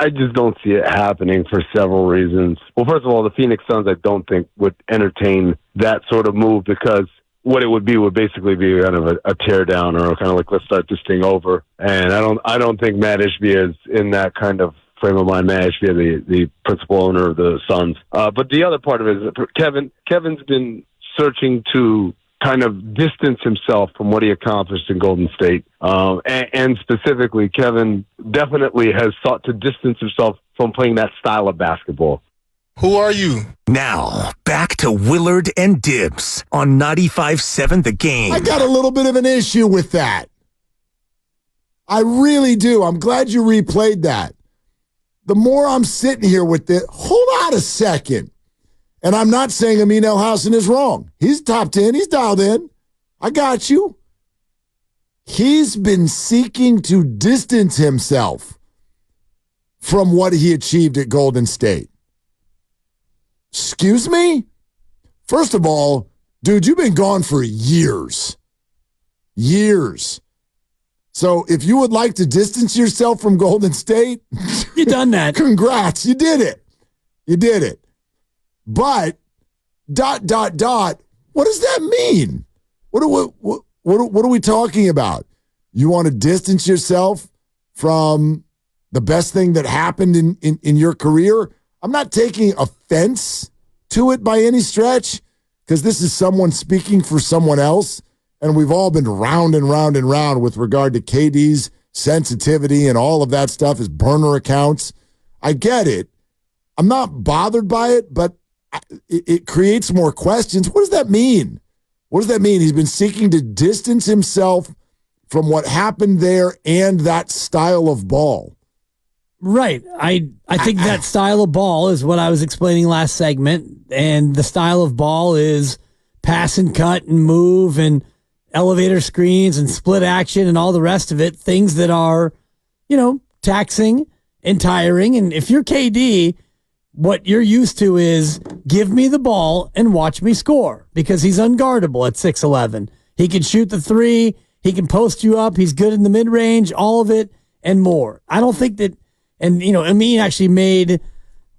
I just don't see it happening for several reasons. Well, first of all, the Phoenix Suns, I don't think, would entertain that sort of move because what it would basically be kind of a tear down or kind of like, let's start this thing over. And I don't think Matt Ishbia is in that kind of frame of mind. Matt Ishbia, the principal owner of the Suns. But the other part of it is Kevin's been searching to kind of distance himself from what he accomplished in Golden State. And specifically, Kevin definitely has sought to distance himself from playing that style of basketball. Who are you? Now, back to Willard and Dibs on 95.7 The Game. I got a little bit of an issue with that. I really do. I'm glad you replayed that. The more I'm sitting here with it, hold on a second. And I'm not saying Amin Elhassan is wrong. He's top 10. He's dialed in. I got you. He's been seeking to distance himself from what he achieved at Golden State. Excuse me? First of all, dude, you've been gone for years. Years. So if you would like to distance yourself from Golden State, you done that. Congrats. You did it. You did it. But, ... what does that mean? What are we talking about? You want to distance yourself from the best thing that happened in your career? I'm not taking offense to it by any stretch, because this is someone speaking for someone else, and we've all been round and round and round with regard to KD's sensitivity and all of that stuff, his burner accounts. I get it. I'm not bothered by it, but it creates more questions. What does that mean? What does that mean? He's been seeking to distance himself from what happened there and that style of ball. Right. I think that style of ball is what I was explaining last segment, and the style of ball is pass and cut and move and elevator screens and split action and all the rest of it, things that are, taxing and tiring. And if you're KD, what you're used to is give me the ball and watch me score, because he's unguardable at 6'11". He can shoot the three. He can post you up. He's good in the mid-range, all of it and more. I don't think that, and, Amin actually made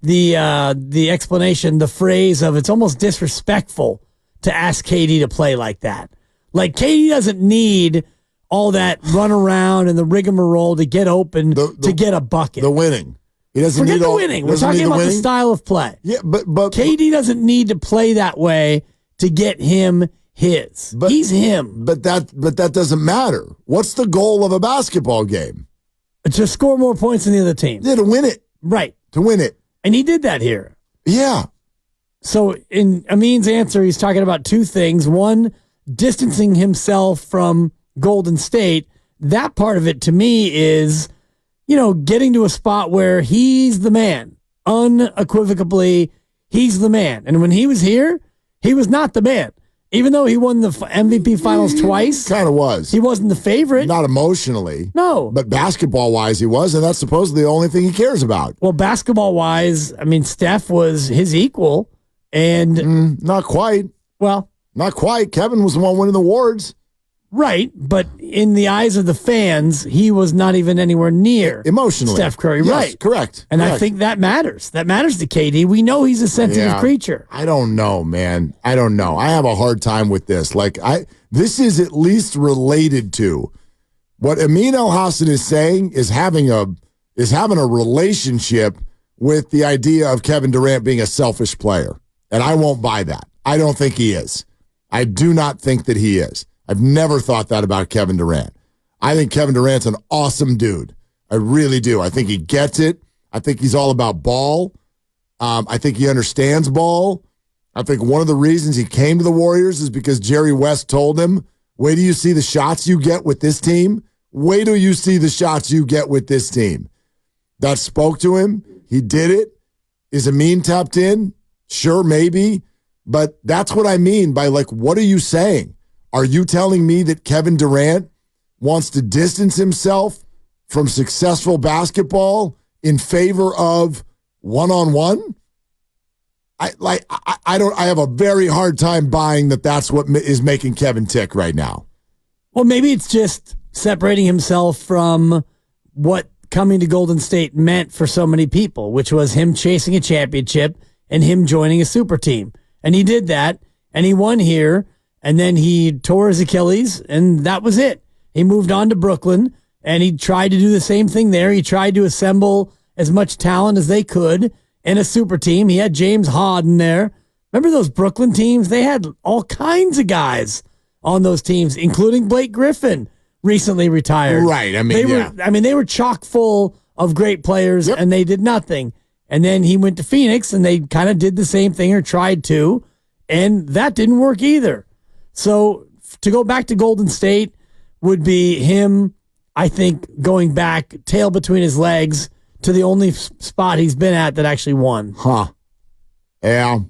the explanation, the phrase of it's almost disrespectful to ask KD to play like that. Like, KD doesn't need all that run around and the rigmarole to get open to get a bucket. The winning. He doesn't Forget need the all, winning. We're talking about the style of play. Yeah, but KD doesn't need to play that way to get him his. He's him. But that doesn't matter. What's the goal of a basketball game? To score more points than the other team. Yeah, to win it. Right. To win it. And he did that here. Yeah. So in Amin's answer, he's talking about two things. One, distancing himself from Golden State. That part of it to me is, getting to a spot where he's the man. Unequivocally, he's the man. And when he was here, he was not the man. Even though he won the MVP finals twice. Kind of was. He wasn't the favorite. Not emotionally. No. But basketball-wise, he was, and that's supposedly the only thing he cares about. Well, basketball-wise, Steph was his equal, and... not quite. Well... Not quite. Kevin was the one winning the awards. Right, but in the eyes of the fans, he was not even anywhere near emotionally Steph Curry. Yes, right, correct. And correct. I think that matters. That matters to KD. We know he's a sensitive creature. I don't know, man. I don't know. I have a hard time with this. This is at least related to what Amin Elhassan is saying is having a relationship with the idea of Kevin Durant being a selfish player, and I won't buy that. I don't think he is. I do not think that he is. I've never thought that about Kevin Durant. I think Kevin Durant's an awesome dude. I really do. I think he gets it. I think he's all about ball. I think he understands ball. I think one of the reasons he came to the Warriors is because Jerry West told him, wait till you see the shots you get with this team. Wait till you see the shots you get with this team. That spoke to him. He did it. Is Amin tapped in? Sure, maybe. But that's what I mean by, what are you saying? Are you telling me that Kevin Durant wants to distance himself from successful basketball in favor of one-on-one? I have a very hard time buying that that's what is making Kevin tick right now. Well, maybe it's just separating himself from what coming to Golden State meant for so many people, which was him chasing a championship and him joining a super team. And he did that, and he won here, and then he tore his Achilles, and that was it. He moved on to Brooklyn, and he tried to do the same thing there. He tried to assemble as much talent as they could in a super team. He had James Harden there. Remember those Brooklyn teams? They had all kinds of guys on those teams, including Blake Griffin, recently retired. Right. They were chock full of great players, and they did nothing. And then he went to Phoenix, and they kind of did the same thing or tried to, and that didn't work either. So to go back to Golden State would be him, I think, going back, tail between his legs, to the only spot he's been at that actually won. Huh. Yeah.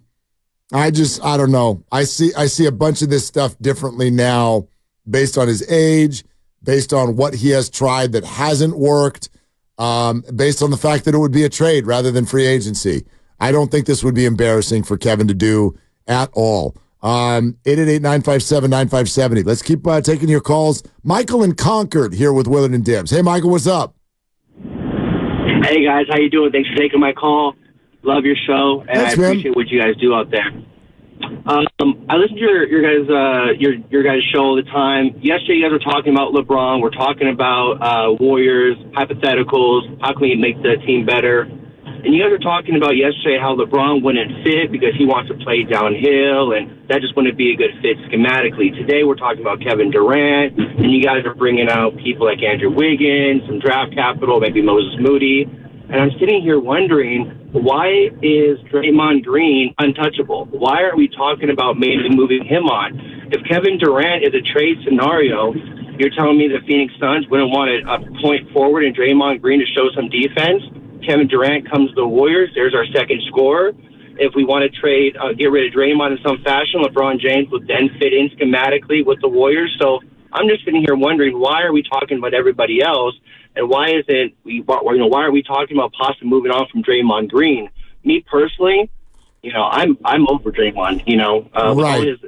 I don't know. I see a bunch of this stuff differently now based on his age, based on what he has tried that hasn't worked, based on the fact that it would be a trade rather than free agency. I don't think this would be embarrassing for Kevin to do at all. 888-957-9570. Let's keep taking your calls. Michael in Concord here with Willard and Dibs. Hey, Michael, what's up? Hey, guys. How you doing? Thanks for taking my call. Love your show, and Thanks, I appreciate what you guys do out there. I listen to your guys' show all the time. Yesterday, you guys were talking about LeBron. We're talking about Warriors, hypotheticals, how can we make the team better? And you guys were talking about yesterday how LeBron wouldn't fit because he wants to play downhill, and that just wouldn't be a good fit schematically. Today, we're talking about Kevin Durant, and you guys are bringing out people like Andrew Wiggins, some draft capital, maybe Moses Moody. And I'm sitting here wondering, why is Draymond Green untouchable? Why are we talking about maybe moving him on? If Kevin Durant is a trade scenario, you're telling me the Phoenix Suns wouldn't want a point forward and Draymond Green to show some defense? Kevin Durant comes to the Warriors. There's our second scorer. If we want to trade, get rid of Draymond in some fashion, LeBron James would then fit in schematically with the Warriors. So I'm just sitting here wondering, why are we talking about everybody else? And why isn't why are we talking about possibly moving on from Draymond Green? Me personally, I'm over Draymond. With all his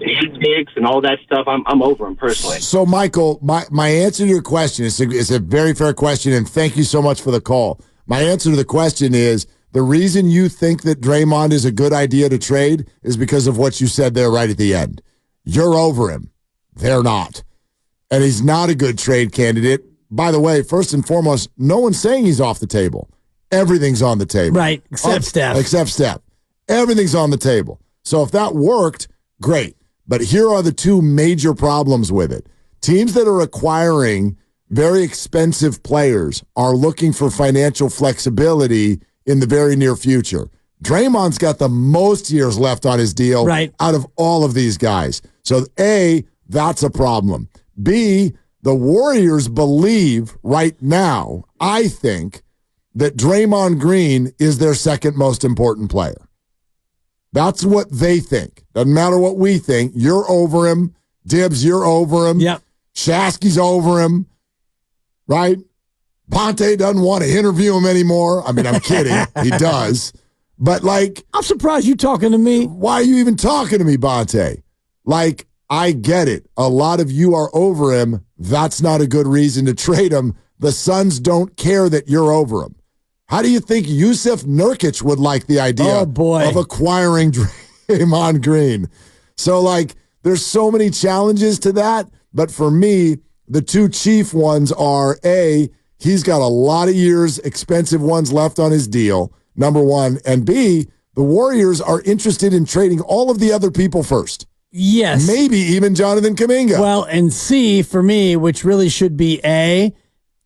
antics and all that stuff, I'm over him personally. So, Michael, my answer to your question is a very fair question, and thank you so much for the call. My answer to the question is the reason you think that Draymond is a good idea to trade is because of what you said there right at the end. You're over him. They're not. And he's not a good trade candidate. By the way, first and foremost, no one's saying he's off the table. Everything's on the table. Right, except Steph. Except Steph. Everything's on the table. So if that worked, great. But here are the two major problems with it. Teams that are acquiring very expensive players are looking for financial flexibility in the very near future. Draymond's got the most years left on his deal out of all of these guys. So A, that's a problem. B, the Warriors believe right now, I think, that Draymond Green is their second most important player. That's what they think. Doesn't matter what we think. You're over him. Dibs, you're over him. Yep. Shasky's over him. Right? Ponte doesn't want to interview him anymore. I mean, I'm kidding. He does. But, I'm surprised you talking to me. Why are you even talking to me, Ponte? I get it. A lot of you are over him. That's not a good reason to trade him. The Suns don't care that you're over him. How do you think Yusuf Nurkic would like the idea of acquiring Draymond Green? So, there's so many challenges to that. But for me, the two chief ones are, A, he's got a lot of years, expensive ones left on his deal, number one. And B, the Warriors are interested in trading all of the other people first. Yes. Maybe even Jonathan Kuminga. Well, and C, for me, which really should be A,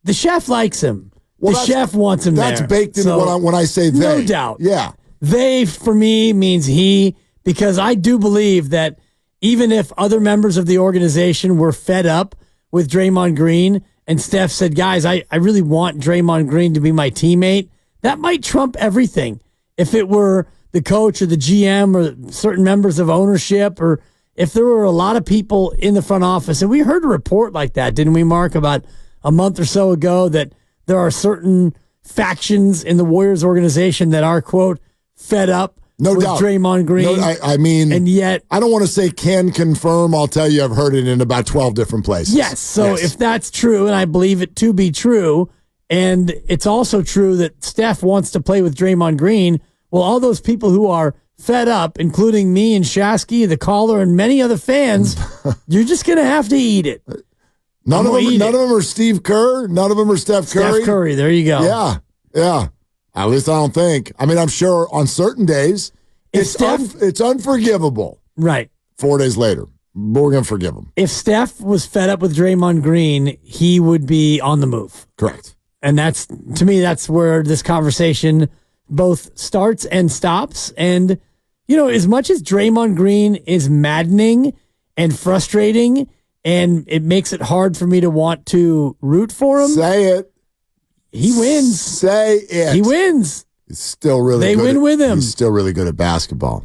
the chef likes him. The chef wants him there. That's baked into when I say they. No doubt. Yeah. They, for me, means he, because I do believe that even if other members of the organization were fed up with Draymond Green and Steph said, guys, I really want Draymond Green to be my teammate, that might trump everything. If it were the coach or the GM or certain members of ownership, or if there were a lot of people in the front office, and we heard a report like that, didn't we, Mark, about a month or so ago, that there are certain factions in the Warriors organization that are, quote, fed up with Draymond Green. I mean, and yet, I don't want to say can confirm. I'll tell you, I've heard it in about 12 different places. Yes. So if that's true, and I believe it to be true, And it's also true that Steph wants to play with Draymond Green. Well, all those people who are fed up, including me and Shasky, the caller, and many other fans, you're just going to have to eat it. None of them are Steve Kerr. None of them are Steph Curry. Steph Curry, there you go. Yeah. At least I don't think. I mean, I'm sure on certain days, it's unforgivable. Right. 4 days later, but we're going to forgive him. If Steph was fed up with Draymond Green, he would be on the move. Correct. And to me, that's where this conversation both starts and stops. And, as much as Draymond Green is maddening and frustrating, and it makes it hard for me to want to root for him. Say it. He wins. Say it. He wins. He's still really They good. win with him. He's still really good at basketball.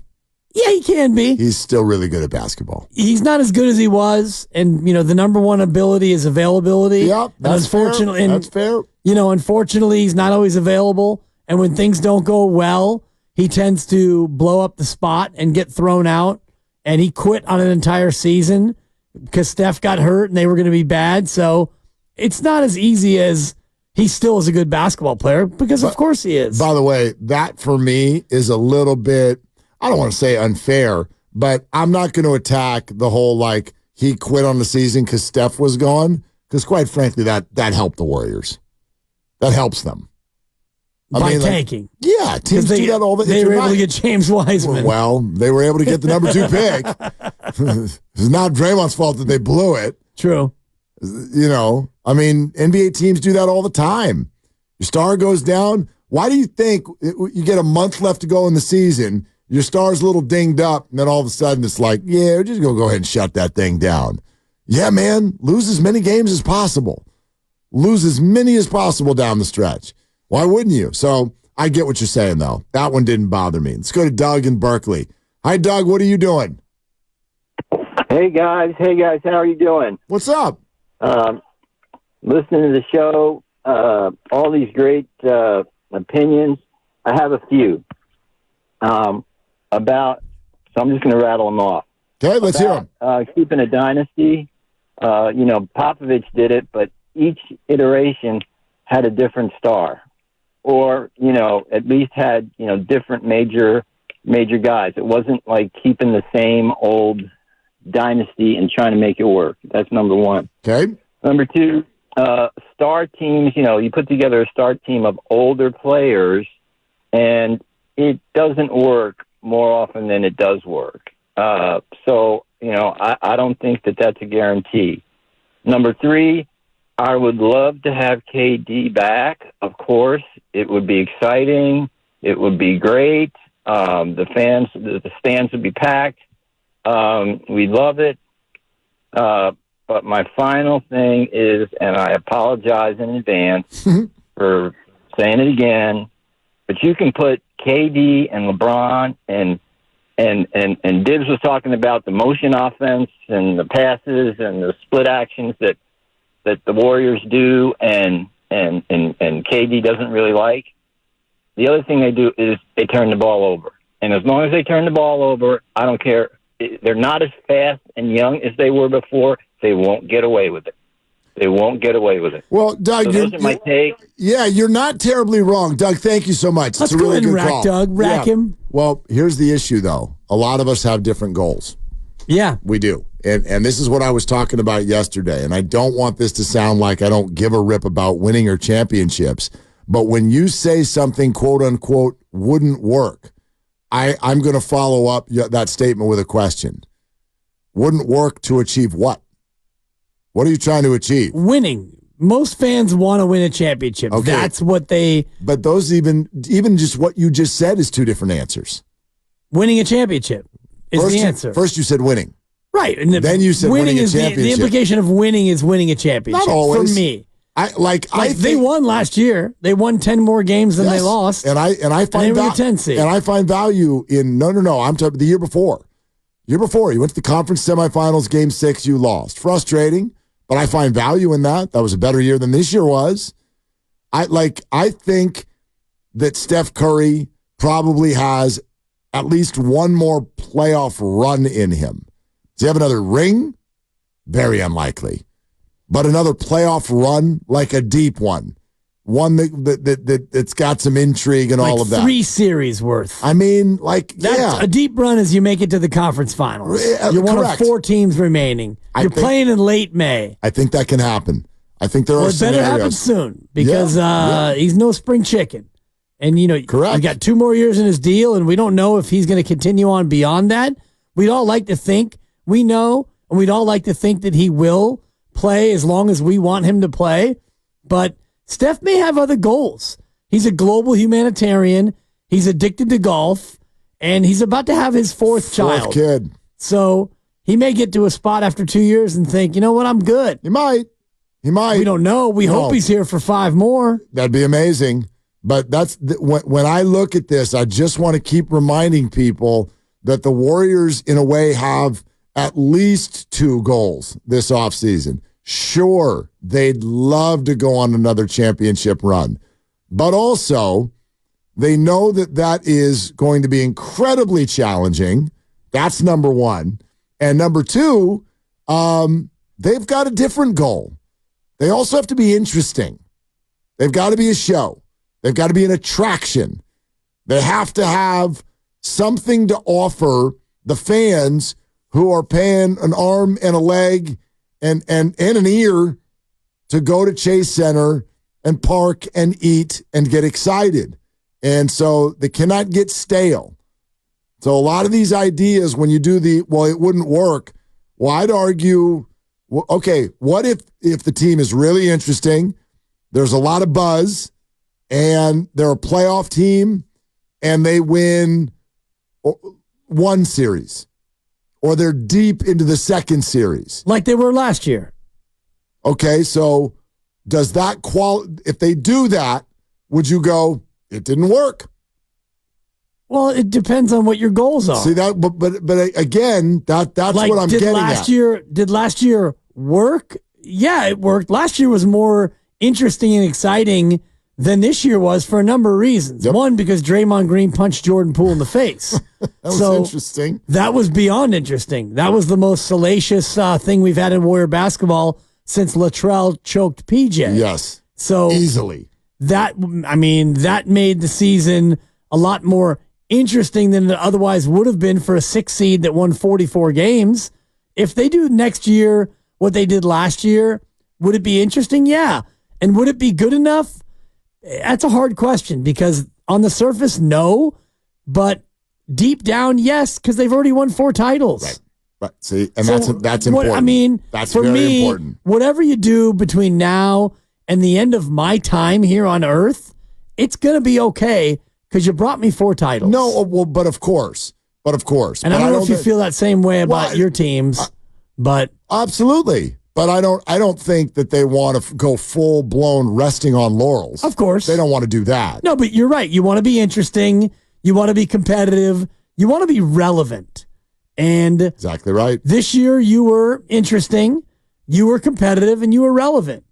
Yeah, he can be. He's still really good at basketball. He's not as good as he was. And, the number one ability is availability. Yep, that's fair. That's fair. Unfortunately, he's not always available. And when things don't go well, he tends to blow up the spot and get thrown out. And he quit on an entire season because Steph got hurt and they were going to be bad. So it's not as easy as he still is a good basketball player because, of course, he is. By the way, that for me is a little bit, I don't want to say unfair, but I'm not going to attack the whole he quit on the season because Steph was gone. Because quite frankly, that helped the Warriors. That helps them. By tanking. Yeah, teams do that all the time. They were able to get James Wiseman. Well, they were able to get the number 2 pick. It's not Draymond's fault that they blew it. True. NBA teams do that all the time. Your star goes down. Why do you think you get a month left to go in the season, your star's a little dinged up, and then all of a sudden it's we're just going to go ahead and shut that thing down. Yeah, man, lose as many games as possible. Lose as many as possible down the stretch. Why wouldn't you? So I get what you're saying, though. That one didn't bother me. Let's go to Doug in Berkeley. Hi, Doug. What are you doing? Hey, guys. How are you doing? What's up? Listening to the show, all these great opinions. I have a few so I'm just going to rattle them off. Okay, let's hear them. Keeping a dynasty. Popovich did it, but each iteration had a different star, or at least had different major guys. It wasn't like keeping the same old dynasty and trying to make it work. That's number one. Okay. Number two, star teams. You put together a star team of older players, and it doesn't work more often than it does work. So I don't think that that's a guarantee. Number three, I would love to have KD back. Of course, it would be exciting. It would be great. The stands would be packed. We love it. But my final thing is, and I apologize in advance for saying it again, but you can put KD and LeBron and Dibs was talking about the motion offense and the passes and the split actions that the Warriors do and KD doesn't really like. The other thing they do is they turn the ball over. And as long as they turn the ball over, I don't care. They're not as fast and young as they were before. They won't get away with it. Well, Doug, so those are my take. Yeah, you're not terribly wrong. Doug, thank you so much. Let's it's a really go ahead and good rack call. Doug. Rack him. Well, here's the issue, though. A lot of us have different goals. Yeah. We do. And this is what I was talking about yesterday. And I don't want this to sound like I don't give a rip about winning or championships. But when you say something, quote unquote, wouldn't work, I'm going to follow up that statement with a question. Wouldn't work to achieve what? What are you trying to achieve? Winning. Most fans want to win a championship. Okay. That's what they... But those even just what you just said is two different answers. Winning a championship is the answer. First you said winning. Right. And then you said winning a championship. The implication of winning is winning a championship. Not always. For me. I think they won last year. They won 10 more games than they lost. And I find they were the 10 seed. And I find value in no. I'm talking the year before. You went to the conference semifinals, game 6, you lost. Frustrating, but I find value in that. That was a better year than this year was. I think that Steph Curry probably has at least one more playoff run in him. Does he have another ring? Very unlikely. But another playoff run, like a deep one, one that's got some intrigue and like all of that. 3 series worth. I mean, like, That's a deep run as you make it to the conference finals. You're one of 4 teams remaining. You're playing in late May. I think that can happen. I think there are scenarios. It better happen soon because he's no spring chicken. And, Correct. He's got 2 more years in his deal, and we don't know if he's going to continue on beyond that. We'd all like to think we know, and we'd all like to think that he will play as long as we want him to play. But Steph may have other goals. He's a global humanitarian. He's addicted to golf, and he's about to have his 4th child. Kid. So he may get to a spot after 2 years and think, you know what, I'm good. He might. We don't know. We hope he's here for 5 more. That'd be amazing. But when I look at this, I just want to keep reminding people that the Warriors, in a way, have at least 2 goals this offseason. Sure, they'd love to go on another championship run. But also, they know that is going to be incredibly challenging. That's number 1. And number 2, they've got a different goal. They also have to be interesting. They've got to be a show. They've got to be an attraction. They have to have something to offer the fans who are paying an arm and a leg and an ear to go to Chase Center and park and eat and get excited. And so they cannot get stale. So a lot of these ideas, when you do it wouldn't work. Well, I'd argue, okay, what if the team is really interesting, there's a lot of buzz, and they're a playoff team, and they win 1 series, or they're deep into the 2nd series. Like they were last year. Okay, so does that if they do that, would you go, it didn't work? Well, it depends on what your goals are. See that, but again, that's like, what I'm getting at. Did last year work? Yeah, it worked. Last year was more interesting and exciting than this year was for a number of reasons. Yep. 1, because Draymond Green punched Jordan Poole in the face. That was interesting. That was beyond interesting. That was the most salacious thing we've had in Warrior basketball since Latrell choked PJ. Yes. So easily. That made the season a lot more interesting than it otherwise would have been for a 6 seed that won 44 games. If they do next year what they did last year, would it be interesting? Yeah. And would it be good enough? That's a hard question because on the surface, no, but deep down, yes, because they've already won 4 titles. Right. Right. See, and so that's important. That's for very important. Whatever you do between now and the end of my time here on Earth, it's going to be okay because you brought me 4 titles. No, well, but of course. And I don't know if you feel that same way about your teams, but absolutely. But I don't think that they want to go full blown resting on laurels. Of course, they don't want to do that. No, but you're right. You want to be interesting. You want to be competitive. You want to be relevant. And exactly right. This year you were interesting, you were competitive, and you were relevant.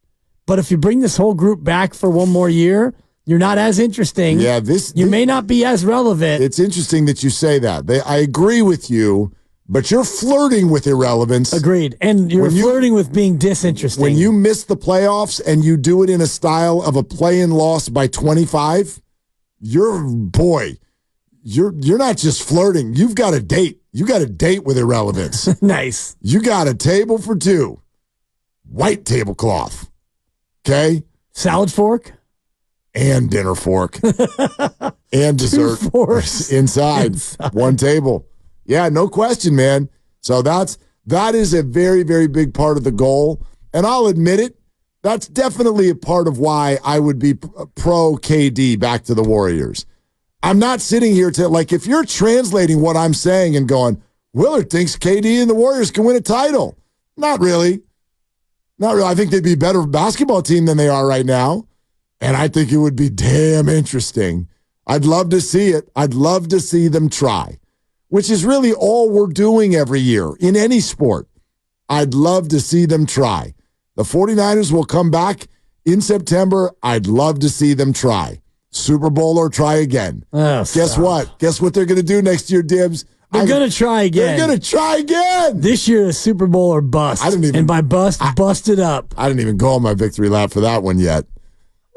But if you bring this whole group back for 1 more year, you're not as interesting. Yeah, you may not be as relevant. It's interesting that you say that. I agree with you, but you're flirting with irrelevance. Agreed. And you're flirting with being disinteresting. When you miss the playoffs and you do it in a style of a play-in loss by 25, you're not just flirting. You've got a date. You got a date with irrelevance. Nice. You got a table for 2. White tablecloth. Okay? Salad fork? And dinner fork. And dessert. 2 forks. Inside. 1 table. Yeah, no question, man. So that is a very, very big part of the goal. And I'll admit it, that's definitely a part of why I would be pro KD back to the Warriors. I'm not sitting here if you're translating what I'm saying and going, Willard thinks KD and the Warriors can win a title. Not really. Not really. I think they'd be a better basketball team than they are right now. And I think it would be damn interesting. I'd love to see it. I'd love to see them try, which is really all we're doing every year in any sport. I'd love to see them try. The 49ers will come back in September. I'd love to see them try. Super Bowl or try again. Oh, Guess what? Guess what they're going to do next year, Dibs? They're going to try again. They're going to try again. This year is Super Bowl or bust. And by bust it up. I didn't even go on my victory lap for that one yet.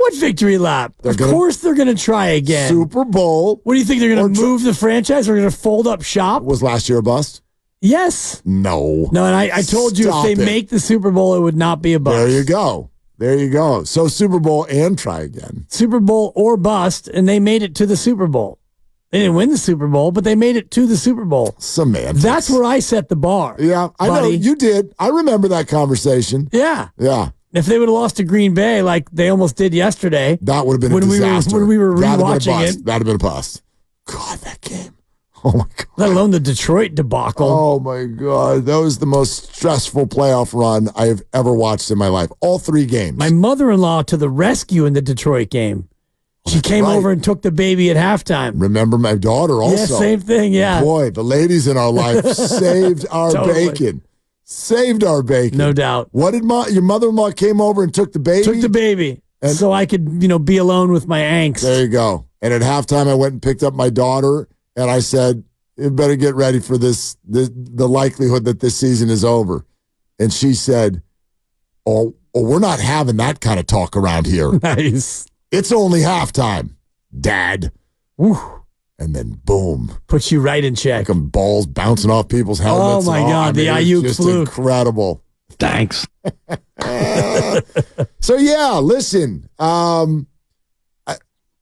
What victory lap? Of course they're going to try again. Super Bowl. What do you think? They're going to move the franchise? We're going to fold up shop? Was last year a bust? Yes. No. No, and I told you if they make the Super Bowl, it would not be a bust. There you go. There you go. So Super Bowl and try again. Super Bowl or bust, and they made it to the Super Bowl. They didn't win the Super Bowl, but they made it to the Super Bowl. Semantics. That's where I set the bar. Yeah, I know. You did. I remember that conversation. Yeah. Yeah. If they would have lost to Green Bay like they almost did yesterday. That would have been a disaster. When we were rewatching it. That would have been a bust. God, that game. Oh, my God. Let alone the Detroit debacle. Oh, my God. That was the most stressful playoff run I have ever watched in my life. All 3 games. My mother-in-law to the rescue in the Detroit game. She came over and took the baby at halftime. Remember my daughter also. Yeah, same thing, yeah. Boy, the ladies in our life saved our bacon. Saved our bacon. No doubt. What did your mother-in-law came over and took the baby? Took the baby. And so I could, be alone with my angst. There you go. And at halftime, I went and picked up my daughter, and I said, you better get ready for this, the likelihood that this season is over. And she said, oh, we're not having that kind of talk around here. Nice. It's only halftime, Dad. Woo. And then boom. Puts you right in check. Like balls bouncing off people's helmets. Oh, my God. The Ayuk fluke. Incredible. Thanks. So, yeah, listen.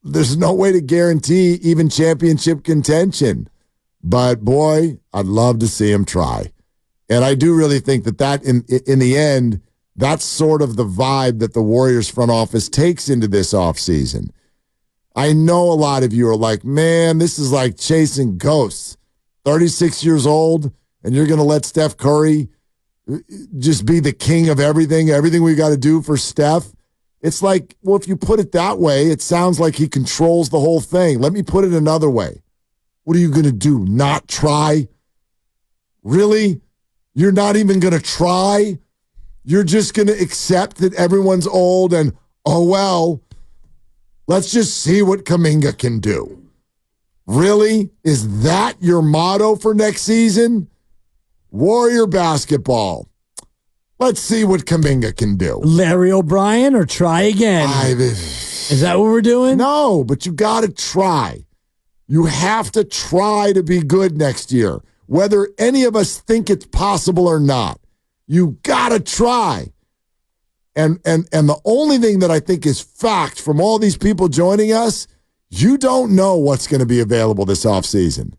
There's no way to guarantee even championship contention. But, boy, I'd love to see him try. And I do really think that in the end, that's sort of the vibe that the Warriors front office takes into this offseason. I know a lot of you are like, man, this is like chasing ghosts. 36 years old, and you're going to let Steph Curry just be the king of everything we got to do for Steph. It's like, well, if you put it that way, it sounds like he controls the whole thing. Let me put it another way. What are you going to do? Not try? Really? You're not even going to try? You're just going to accept that everyone's old and, oh, well, let's just see what Kuminga can do. Really? Is that your motto for next season? Warrior basketball. Let's see what Kuminga can do. Larry O'Brien or try again? Is that what we're doing? No, but you got to try. You have to try to be good next year, whether any of us think it's possible or not. You got to try. And the only thing that I think is fact from all these people joining us, you don't know what's going to be available this offseason.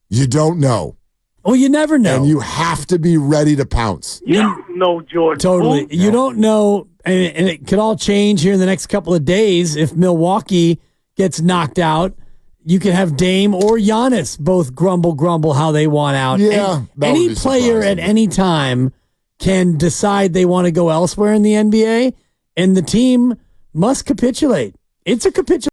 You don't know. Well, you never know. And you have to be ready to pounce. You don't know, Jordan. Totally. You don't know, and it could all change here in the next couple of days. If Milwaukee gets knocked out, you could have Dame or Giannis both grumble how they want out. Yeah, any player at any time can decide they want to go elsewhere in the NBA, and the team must capitulate. It's a capitulation.